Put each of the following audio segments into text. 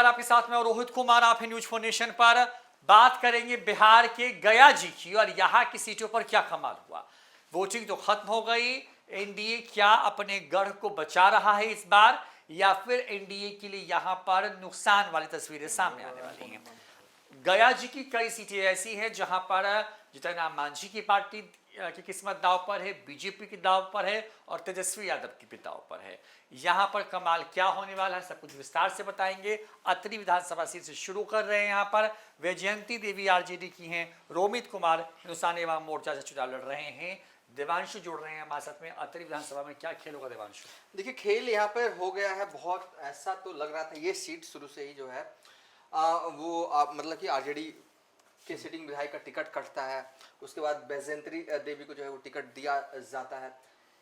आपके साथ में और रोहित कुमार, आप हैं न्यूज फॉर नेशन पर। बात करेंगे बिहार के गया जी की और यहाँ की सीटों पर क्या कमाल हुआ। वोटिंग तो खत्म हो गई, एनडीए क्या अपने गढ़ को बचा रहा है इस बार, या फिर एनडीए के लिए यहाँ पर नुकसान वाली तस्वीरें सामने आने वाली हैं। गया जी की कई सीटें ऐसी हैं जहां पर जितन राम मांझी की पार्टी की किस्मत दाव पर है, बीजेपी की दाव पर है और तेजस्वी यादव की भी दाव पर है। यहां पर कमाल क्या होने वाला है, सब कुछ विस्तार से बताएंगे। अत्रि विधानसभा सीट से शुरू कर रहे हैं। यहाँ पर वैजयंती देवी आरजेडी की हैं, रोमित कुमार हिंदुस्तानी अवाम मोर्चा से चुनाव लड़ रहे हैं, देवांशु जुड़ रहे हैं हमारे साथ में। अत्रि विधानसभा में क्या खेल होगा देवांशु? देखिए, खेल यहाँ पर हो गया है बहुत, ऐसा तो लग रहा था ये सीट शुरू से ही जो है मतलब कि आरजेडी के सिटिंग विधायक का टिकट कटता है, उसके बाद वैजयंती देवी को जो है वो टिकट दिया जाता है।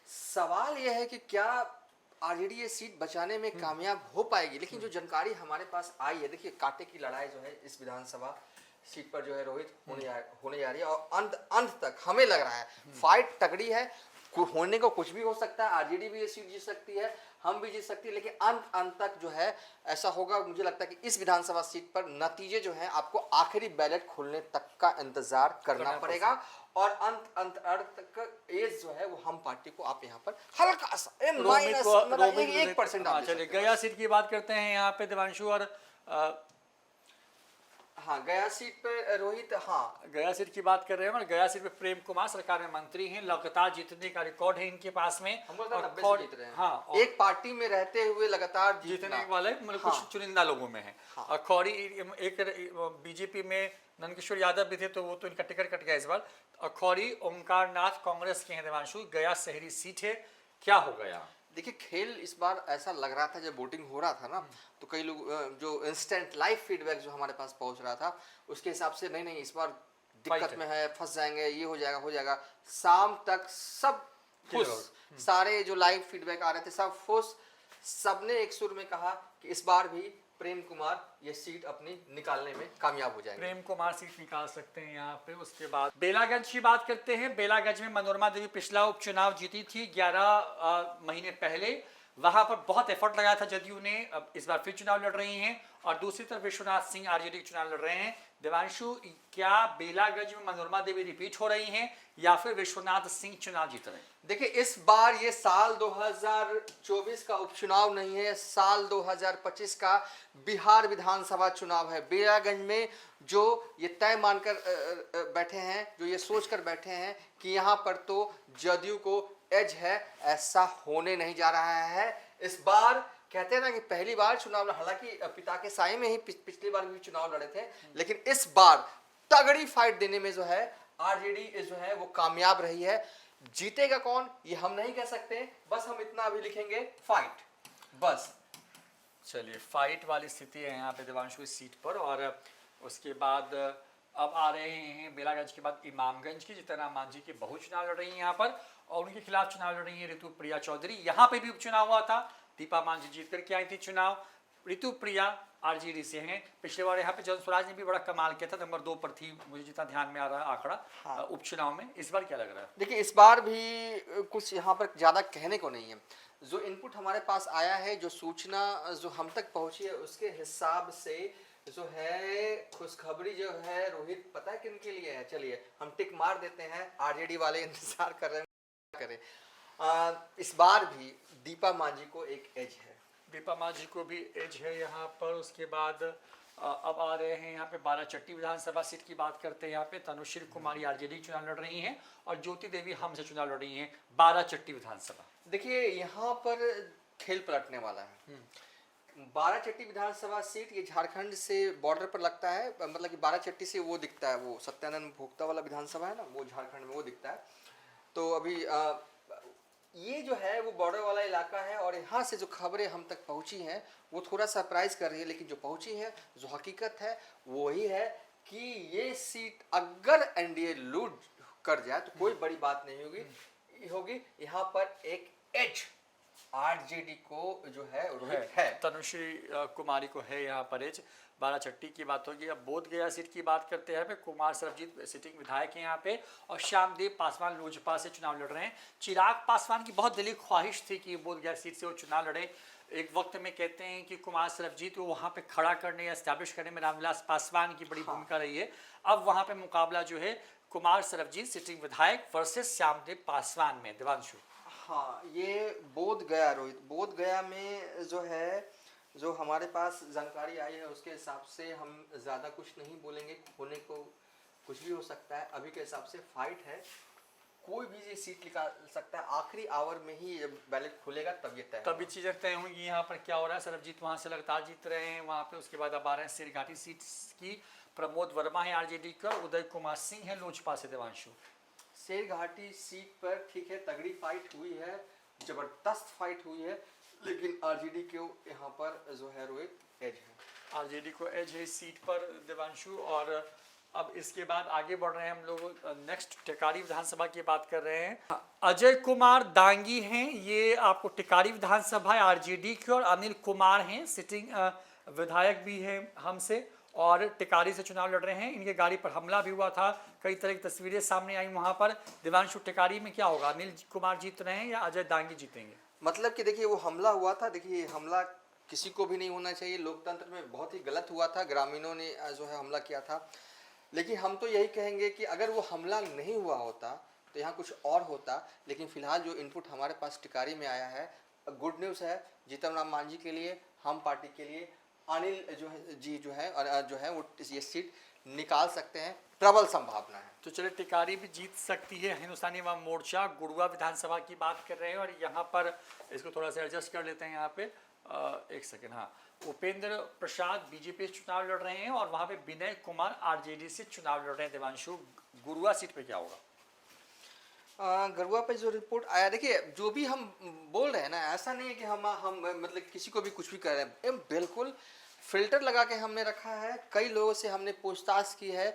सवाल यह है कि क्या आरजेडी ये सीट बचाने में कामयाब हो पाएगी। लेकिन जो जानकारी हमारे पास आई है, देखिए कांटे की लड़ाई जो है इस विधानसभा सीट पर जो है रोहित होने जा रही है और अंत तक हमें लग रहा है फाइट तगड़ी है। होने को कुछ भी हो सकता है, आरजेडी भी ये सीट जीत सकती है, हम भी जीत सकती है, लेकिन अंत तक जो है ऐसा होगा। मुझे लगता है कि इस विधानसभा सीट पर नतीजे जो है आपको आखिरी बैलेट खुलने तक का इंतजार करना पड़ेगा और अंत तक एज जो है वो हम पार्टी को आप यहाँ पर हल्का सा माइनस मतलब 1% चलिए गया सीट की बात करते हैं यहाँ पे देवांशु। और हाँ, गया सीट पे रोहित, हाँ गया सीट की बात कर रहे हैं और गया सीट पे प्रेम कुमार सरकार में मंत्री हैं, लगातार जीतने का रिकॉर्ड है इनके पास में। हम लोग 90 से जीत रहे हैं। हाँ, एक पार्टी में रहते हुए लगातार जीतने वाले मतलब हाँ, कुछ चुनिंदा लोगों में है। हाँ, और खौरी एक बीजेपी में नंदकिशोर यादव भी थे, तो वो तो इनका टिकट कट गया इस बार। और खौरी ओंकार नाथ कांग्रेस के हैं देवांशु। गया शहरी सीट है, क्या हो गया? देखिए, खेल इस बार ऐसा लग रहा था, जब वोटिंग हो रहा था ना, तो कई लोग जो इंस्टेंट लाइव फीडबैक जो हमारे पास पहुंच रहा था उसके हिसाब से नहीं इस बार दिक्कत में है, फंस जाएंगे, ये हो जाएगा। शाम तक सब खुश, सारे जो लाइव फीडबैक आ रहे थे सब खुश, सबने एक सुर में कहा कि इस बार भी प्रेम कुमार ये सीट अपनी निकालने में कामयाब हो जाएंगे। प्रेम कुमार सीट निकाल सकते हैं यहाँ पे। उसके बाद बेलागंज की बात करते हैं। बेलागंज में मनोरमा देवी पिछला उपचुनाव जीती थी 11 महीने पहले। वहां पर बहुत एफर्ट लगाया था जदयू ने, अब इस बार फिर चुनाव लड़ रही हैं। और दूसरी तरफ विश्वनाथ सिंह आरजेडी चुनाव लड़ रहे हैं। देवांशु, क्या बेलागंज में मनोरमा देवी रिपीट हो रही हैं या फिर विश्वनाथ सिंह चुनाव जीत रहे हैं? देखिए, इस बार ये साल 2024 का उपचुनाव नहीं है, साल 2025 का बिहार विधानसभा चुनाव है। बेलागंज में जो ये तय मानकर बैठे हैं, जो ये सोचकर बैठे हैं कि यहाँ पर तो जदयू को एज है, ऐसा होने नहीं जा रहा है। इस बार कहते हैं ना कि पहली बार चुनाव, हालांकि पिता के साए में ही पिछली बार भी चुनाव लड़े थे, लेकिन इस बार तगड़ी फाइट देने में जो है आरजेडी जो है वो कामयाब रही है। जीतेगा कौन ये हम नहीं कह सकते, बस हम इतना अभी लिखेंगे फाइट, बस। चलिए, फाइट वाली स्थिति है यहाँ पे देवांशु इस सीट पर। और उसके बाद अब आ रहे हैं बेलागंज के बाद इमामगंज की, जितना राम मांझी की बहू चुनाव लड़ रही है यहाँ पर और उनके खिलाफ चुनाव लड़ रही है ऋतु प्रिया चौधरी। यहाँ पे भी उपचुनाव हुआ था, दीपा मांझी जीत करके आई थी चुनाव। ऋतु प्रिया आरजेडी से हैं। पिछले बार यहाँ पे जन स्वराज ने भी बड़ा कमाल किया था, नंबर 2 पर थी, मुझे जितना ध्यान में आ रहा है आंकड़ा। हाँ। उपचुनाव में इस बार क्या लग रहा है? देखिए, इस बार भी कुछ यहाँ पर ज्यादा कहने को नहीं है। जो इनपुट हमारे पास आया है, जो सूचना जो हम तक पहुंची है, उसके हिसाब से जो है खुशखबरी जो है रोहित, पता है किन के लिए है? चलिए हम टिक मार देते हैं, आरजेडी वाले इंतजार कर रहे हैं, करें। इस बार भी दीपा मांझी को एक एज है, दीपा मांझी को भी एज है यहाँ पर। उसके बाद अब आ रहे हैं यहाँ पे बाराचट्टी विधानसभा सीट की बात करते हैं। यहाँ पे तनुश्री कुमारी आरजेडी चुनाव लड़ रही हैं और ज्योति देवी हम से चुनाव लड़ रही हैं बाराचट्टी विधानसभा। देखिए, यहाँ पर खेल पलटने वाला है। बाराचट्टी विधानसभा सीट ये झारखंड से बॉर्डर पर लगता है, मतलब कि बाराचट्टी से वो दिखता है, वो सत्यानंद भोक्ता वाला विधानसभा है ना, वो झारखंड में वो दिखता है। तो अभी ये जो है वो बॉर्डर वाला इलाका है और यहाँ से जो खबरें हम तक पहुँची हैं वो थोड़ा सरप्राइज कर रही है, लेकिन जो पहुँची है, जो हकीकत है वो ही है कि ये सीट अगर एनडीए लूट कर जाए तो कोई बड़ी बात नहीं होगी। यहाँ पर एक एज आरजेडी को जो है रोहित है, तनुश्री कुमारी को है यहाँ पर एज। बाराचट्टी की बात होगी। अब बोध गया सीट की बात करते हैं। कुमार सरबजीत सिटिंग विधायक हैं यहाँ पे और श्यामदेव पासवान लोजपा से चुनाव लड़ रहे हैं। चिराग पासवान की बहुत दिली ख्वाहिश थी कि बोध गया सीट से वो चुनाव लड़े। एक वक्त में कहते हैं कि कुमार सरबजीत को वहां पे खड़ा करने या एस्टैब्लिश करने में रामविलास पासवान की बड़ी भूमिका रही है। अब वहां पे मुकाबला जो है कुमार सरबजीत सिटिंग विधायक वर्सेस श्यामदेव पासवान में। देवांशु, हाँ, ये बोध गया रोहित, बोध गया में जो है, जो हमारे पास जानकारी आई है उसके हिसाब से हम ज़्यादा कुछ नहीं बोलेंगे, होने को कुछ भी हो सकता है। अभी के हिसाब से फाइट है, कोई भी ये सीट निकाल सकता है, आखिरी आवर में ही बैलेट खुलेगा तब ये तय तभी चीजें तय होंगी यहाँ पर क्या हो रहा है। सरबजीत वहां से लगातार जीत रहे हैं वहां पे, उसके बाद अब आ रहे हैं सिरघाटी सीट की, प्रमोद वर्मा है आरजेडी का, उदय कुमार सिंह है लोजपा से। देवांशु, शेरघाटी सीट पर ठीक है तगड़ी फाइट हुई है, जबरदस्त फाइट हुई है, लेकिन आरजेडी को यहाँ पर जो है रोहित एज है। आरजेडी को एज है इस सीट पर देवांशु। और अब इसके बाद आगे बढ़ रहे हैं हम लोग, नेक्स्ट टिकारी विधानसभा की बात कर रहे हैं। अजय कुमार दांगी हैं, ये आपको टिकारी विधानसभा आरजेडी की, और अनिल कुमार हैं सिटिंग विधायक भी हैं हमसे और टिकारी से चुनाव लड़ रहे हैं। इनके गाड़ी पर हमला भी हुआ था, कई तरह की तस्वीरें सामने आई वहां पर। देवांशु, टिकारी में क्या होगा, अनिल कुमार जीत रहे हैं या अजय दांगी जीतेंगे? मतलब कि देखिए वो हमला हुआ था, देखिए हमला किसी को भी नहीं होना चाहिए, लोकतंत्र में बहुत ही गलत हुआ था, ग्रामीणों ने जो है हमला किया था। लेकिन हम तो यही कहेंगे कि अगर वो हमला नहीं हुआ होता तो यहाँ कुछ और होता। लेकिन फिलहाल जो इनपुट हमारे पास टिकारी में आया है, गुड न्यूज़ है जीतन राम मांझी के लिए, हम पार्टी के लिए। अनिल जो है जी जो है वो ये सीट निकाल सकते हैं, प्रबल संभावना है। तो चलिए, टिकारी भी जीत सकती है। हिंदुस्तानी अवाम मोर्चा गुड़ुआ विधानसभा की बात कर रहे हैं और यहाँ पर इसको थोड़ा सा एडजस्ट कर लेते हैं यहाँ पे, एक सेकेंड। हाँ, उपेंद्र प्रसाद बीजेपी से चुनाव लड़ रहे हैं और वहाँ पे विनय कुमार आरजेडी से चुनाव लड़ रहे हैं। देवांशु, गुड़ुआ सीट पे क्या होगा? गरुआ पे जो रिपोर्ट आया, देखिए जो भी हम बोल रहे हैं ना, ऐसा नहीं है कि हम मतलब किसी को भी कुछ भी कर रहे हैं, बिल्कुल फिल्टर लगा के हमने रखा है। कई लोगों से हमने पूछताछ की है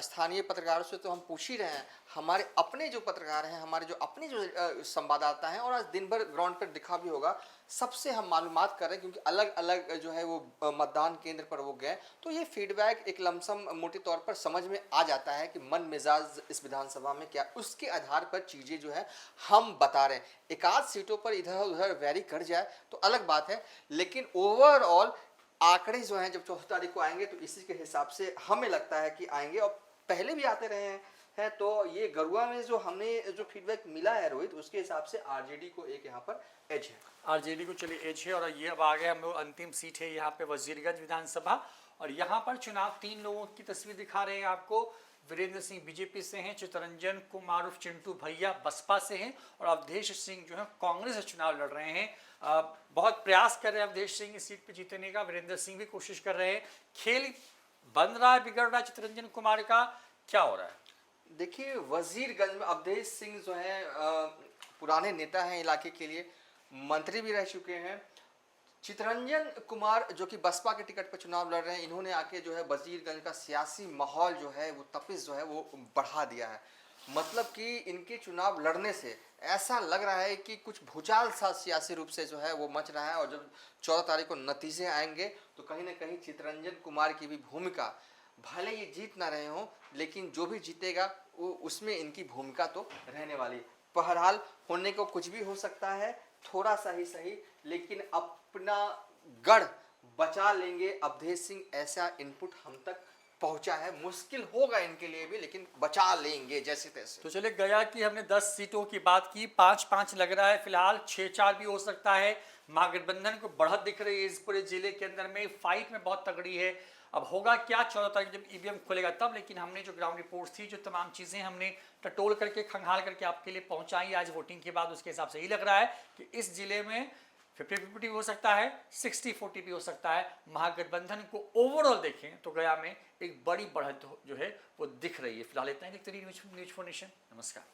स्थानीय पत्रकारों से तो हम पूछ ही रहे हैं, हमारे अपने जो पत्रकार हैं, हमारे जो अपने जो संवाददाता हैं, और आज दिन भर ग्राउंड पर दिखा भी होगा, सबसे हम मालूमात कर रहे हैं, क्योंकि अलग अलग जो है वो मतदान केंद्र पर वो गए, तो ये फीडबैक एक लमसम मोटे तौर पर समझ में आ जाता है कि मन मिजाज इस विधानसभा में क्या, उसके आधार पर चीज़ें जो है हम बता रहे हैं। एक आध सीटों पर इधर उधर वेरी कर जाए तो अलग बात है, लेकिन ओवरऑल आंकड़े जो हैं जब 14 तारीख को आएंगे तो इसी के हिसाब से हमें लगता है कि आएंगे, और पहले भी आते रहे हैं। तो ये गरुआ में जो हमने जो फीडबैक मिला है रोहित, उसके हिसाब से आरजेडी को एक यहाँ पर एज है। आरजेडी को चलिए एज है। और ये अब आ गए हम लोग, अंतिम सीट है यहाँ पे वजीरगंज विधानसभा, और यहाँ पर चुनाव 3 लोगों की तस्वीर दिखा रहे हैं आपको। वीरेंद्र सिंह बीजेपी से हैं, चितरंजन कुमार उर्फ चिंटू भैया बसपा से हैं, और अवधेश सिंह जो है कांग्रेस से चुनाव लड़ रहे हैं। बहुत प्रयास कर रहे हैं अवधेश सिंह इस सीट पे जीतने का, वीरेंद्र सिंह भी कोशिश कर रहे हैं। खेल बन रहा है, बिगड़ रहा है चितरंजन कुमार का, क्या हो रहा है? देखिए वजीरगंज में अवधेश सिंह जो है पुराने नेता हैं इलाके के लिए, मंत्री भी रह चुके हैं। चितरंजन कुमार जो कि बसपा के टिकट पर चुनाव लड़ रहे हैं, इन्होंने आके जो है वजीरगंज का सियासी माहौल जो है वो तपिश जो है वो बढ़ा दिया है। मतलब कि इनके चुनाव लड़ने से ऐसा लग रहा है कि कुछ भूचाल सा सियासी रूप से जो है वो मच रहा है, और जब 14 तारीख को नतीजे आएंगे तो कहीं ना कहीं चितरंजन कुमार की भी भूमिका, भले ये जीत ना रहे हों, लेकिन जो भी जीतेगा वो उसमें इनकी भूमिका तो रहने वाली। बहरहाल होने को कुछ भी हो सकता है, थोड़ा सा ही सही, लेकिन अपना गढ़ बचा लेंगे अवधेश सिंह, ऐसा इनपुट हम तक पहुंचा है। मुश्किल होगा इनके लिए भी, लेकिन बचा लेंगे जैसे तैसे। तो चले, गया कि हमने 10 सीटों की बात की, 5-5 लग रहा है फिलहाल, 6-4 भी हो सकता है। महागठबंधन को बढ़त दिख रही है इस पूरे जिले के अंदर में, फाइट में बहुत तगड़ी है। अब होगा क्या 14 तारीख जब ईवीएम खुलेगा तब, लेकिन हमने जो ग्राउंड रिपोर्ट्स थी, जो तमाम चीज़ें हमने टटोल करके खंगाल करके आपके लिए पहुंचाई आज वोटिंग के बाद, उसके हिसाब से ही लग रहा है कि इस जिले में 50-50 भी हो सकता है, 60-40 भी हो सकता है। महागठबंधन को ओवरऑल देखें तो गया में एक बड़ी बढ़त जो है वो दिख रही है। फिलहाल इतना ही देखते रहिए न्यूज़4नेशन। नमस्कार।